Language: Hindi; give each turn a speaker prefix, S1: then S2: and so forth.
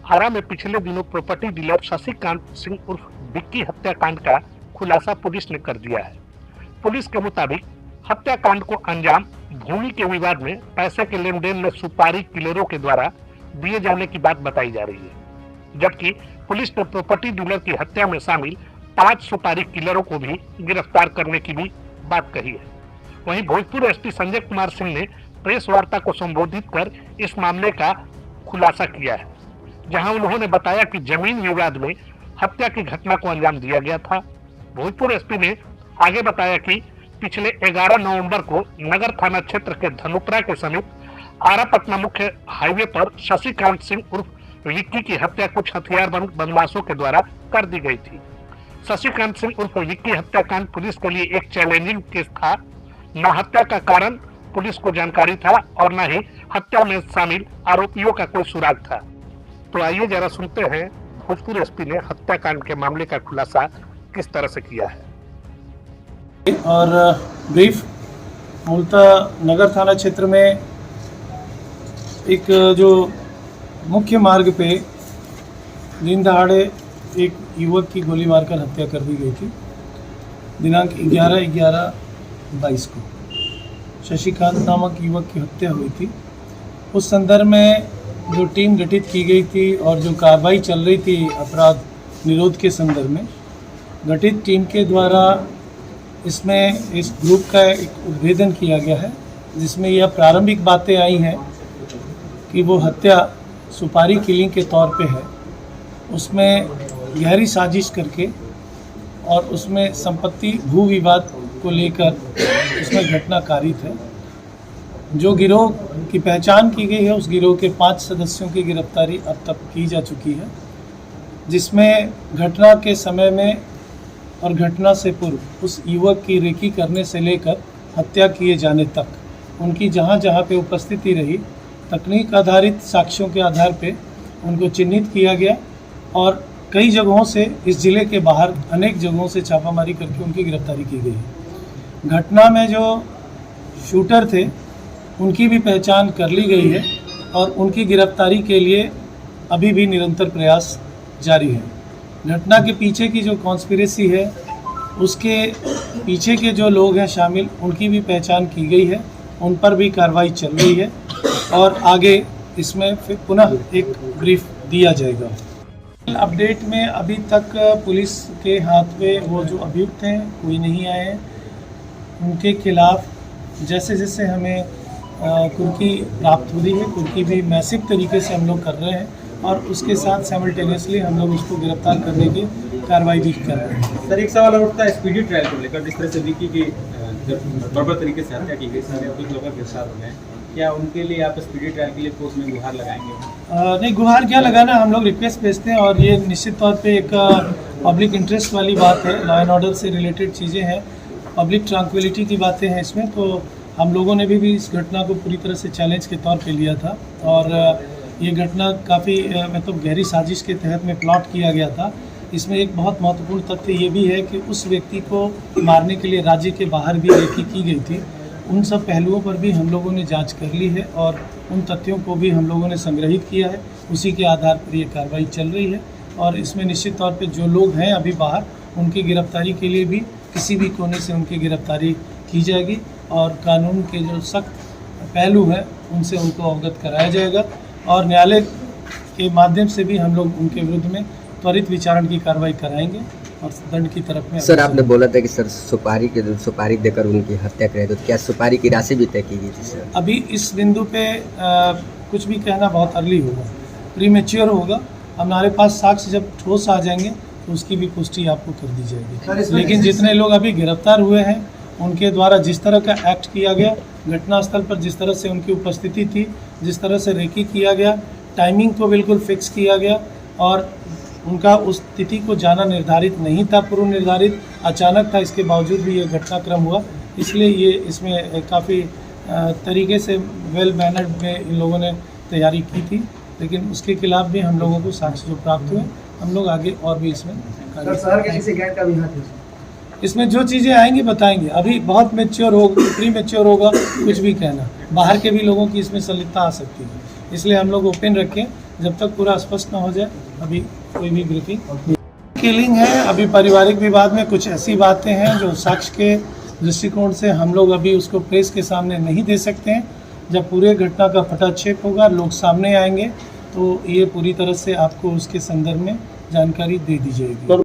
S1: आरा में पिछले दिनों प्रॉपर्टी डीलर शशिकांत सिंह उर्फ विक्की हत्याकांड का खुलासा पुलिस ने कर दिया है। पुलिस के मुताबिक हत्याकांड को अंजाम भूमि के विवाद में पैसे के लेन देन में सुपारी किलरों के द्वारा दिए जाने की बात बताई जा रही है, जबकि पुलिस ने प्रॉपर्टी डीलर की हत्या में शामिल 5 सुपारी किलरों को भी गिरफ्तार करने की भी बात कही है। वहीं भोजपुर एसपी संजय कुमार सिंह ने प्रेस वार्ता को संबोधित कर इस मामले का खुलासा किया है, जहां उन्होंने बताया कि जमीन विवाद में हत्या की घटना को अंजाम दिया गया था। भोजपुर एसपी ने आगे बताया कि पिछले 11 नवंबर को नगर थाना क्षेत्र के धनुपरा के समीप आरा पटना मुख्य हाईवे पर शशिकांत सिंह उर्फ विक्की की हत्या कुछ हथियारबंद बदमाशों के द्वारा कर दी गई थी। शशिकांत सिंह उर्फ विक्की हत्याकांड पुलिस के लिए एक चैलेंजिंग केस था। न हत्या का कारण पुलिस को जानकारी था और न ही हत्या में शामिल आरोपियों का कोई सुराग था। तो आइए जरा सुनते हैं भोजपुर एसपी ने हत्याकांड के मामले का खुलासा किस तरह से किया है।
S2: और ब्रीफ मूलतः नगर थाना क्षेत्र में एक जो मुख्य मार्ग पे दिन दहाड़े एक युवक की गोली मारकर हत्या कर दी गई थी। दिनांक 11/11/22 को शशिकांत नामक युवक की हत्या हुई थी। उस संदर्भ में जो टीम गठित की गई थी और जो कार्रवाई चल रही थी अपराध निरोध के संदर्भ में, गठित टीम के द्वारा इसमें इस ग्रुप का एक उद्भेदन किया गया है, जिसमें यह प्रारंभिक बातें आई हैं कि वो हत्या सुपारी किलिंग के तौर पे है। उसमें गहरी साजिश करके और उसमें संपत्ति भू विवाद को लेकर उसमें घटना कारित है। जो गिरोह की पहचान की गई है, उस गिरोह के 5 सदस्यों की गिरफ्तारी अब तक की जा चुकी है, जिसमें घटना के समय में और घटना से पूर्व उस युवक की रेकी करने से लेकर हत्या किए जाने तक उनकी जहाँ जहाँ पे उपस्थिति रही, तकनीक आधारित साक्ष्यों के आधार पे उनको चिन्हित किया गया और कई जगहों से इस ज़िले के बाहर अनेक जगहों से छापामारी करके उनकी गिरफ्तारी की गई है। घटना में जो शूटर थे उनकी भी पहचान कर ली गई है और उनकी गिरफ्तारी के लिए अभी भी निरंतर प्रयास जारी है। घटना के पीछे की जो कॉन्स्पिरेसी है, उसके पीछे के जो लोग हैं शामिल, उनकी भी पहचान की गई है, उन पर भी कार्रवाई चल रही है और आगे इसमें फिर पुनः एक ब्रीफ दिया जाएगा। अपडेट में अभी तक पुलिस के हाथ में वो जो अभियुक्त हैं कोई नहीं आए हैं। उनके खिलाफ जैसे जैसे हमें कुर्की प्राप्त हो रही है, कुर्की भी मैसिव तरीके से हम लोग कर रहे हैं और उसके साथ साइमल्टेनियसली हम लोग उसको गिरफ्तार करने की कार्रवाई भी कर रहे हैं।
S3: सर, एक सवाल उठता है स्पीडी ट्रायल को लेकर, जिस तरह से विक्की की बर्बर तरीके से हत्या की गई, सारे कुछ लोग गिरफ्तार हो गए, क्या उनके लिए आप स्पीडी ट्रायल के लिए कोर्ट में गुहार लगाएंगे?
S2: नहीं, गुहार क्या लगाना, हम लोग रिक्वेस्ट भेजते हैं और ये निश्चित तौर पे एक पब्लिक इंटरेस्ट वाली बात है, लॉ एंड ऑर्डर से रिलेटेड चीज़ें हैं, पब्लिक ट्रैंक्विलिटी की बातें हैं इसमें। तो हम लोगों ने भी इस घटना को पूरी तरह से चैलेंज के तौर पे लिया था और ये घटना काफ़ी मतलब गहरी साजिश के तहत में प्लॉट किया गया था। इसमें एक बहुत महत्वपूर्ण तथ्य ये भी है कि उस व्यक्ति को मारने के लिए राज्य के बाहर भी रेकी की गई थी। उन सब पहलुओं पर भी हम लोगों ने जांच कर ली है और उन तथ्यों को भी हम लोगों ने संग्रहित किया है। उसी के आधार पर ये कार्रवाई चल रही है और इसमें निश्चित तौर पे जो लोग हैं अभी बाहर, उनकी गिरफ्तारी के लिए भी किसी भी कोने से उनकी गिरफ्तारी की जाएगी और कानून के जो सख्त पहलू हैं उनसे उनको अवगत कराया जाएगा और न्यायालय के माध्यम से भी हम लोग उनके विरुद्ध में त्वरित विचारण की कार्रवाई कराएंगे और दंड की तरफ में।
S4: सर, आपने बोला था कि सर सुपारी देकर उनकी हत्या करे, तो क्या सुपारी की राशि भी तय की गई थी? सर,
S2: अभी इस बिंदु पे कुछ भी कहना बहुत अर्ली होगा, प्रीमेच्योर होगा। हमारे पास साक्ष्य जब ठोस आ जाएंगे तो उसकी भी पुष्टि आपको कर दी जाएगी। लेकिन जितने लोग अभी गिरफ्तार हुए हैं उनके द्वारा जिस तरह का एक्ट किया गया, घटनास्थल पर जिस तरह से उनकी उपस्थिति थी, जिस तरह से रेकी किया गया, टाइमिंग को बिल्कुल फिक्स किया गया और उनका उस तिथि को जाना निर्धारित नहीं था, पूर्व निर्धारित, अचानक था। इसके बावजूद भी ये घटनाक्रम हुआ, इसलिए ये इसमें काफ़ी तरीके से वेल मैनर्ड में इन लोगों ने तैयारी की थी। लेकिन उसके खिलाफ भी हम लोगों को साक्ष्य जो प्राप्त हुए, हम लोग आगे और भी इसमें इसमें जो चीज़ें आएंगी बताएंगे। अभी बहुत मैच्योर होगा, प्री मैच्योर होगा कुछ भी कहना, बाहर के भी लोगों की इसमें संलिप्तता आ सकती है, इसलिए हम लोग ओपन रखें जब तक पूरा स्पष्ट न हो जाए अभी कोई भी ब्रीफिंग। किलिंग है, अभी पारिवारिक विवाद में कुछ ऐसी बातें हैं जो साक्ष्य के दृष्टिकोण से हम लोग अभी उसको प्रेस के सामने नहीं दे सकते हैं। जब पूरे घटना का पटाक्षेप होगा, लोग सामने आएंगे तो ये पूरी तरह से आपको उसके संदर्भ में जानकारी दे दी जाएगी।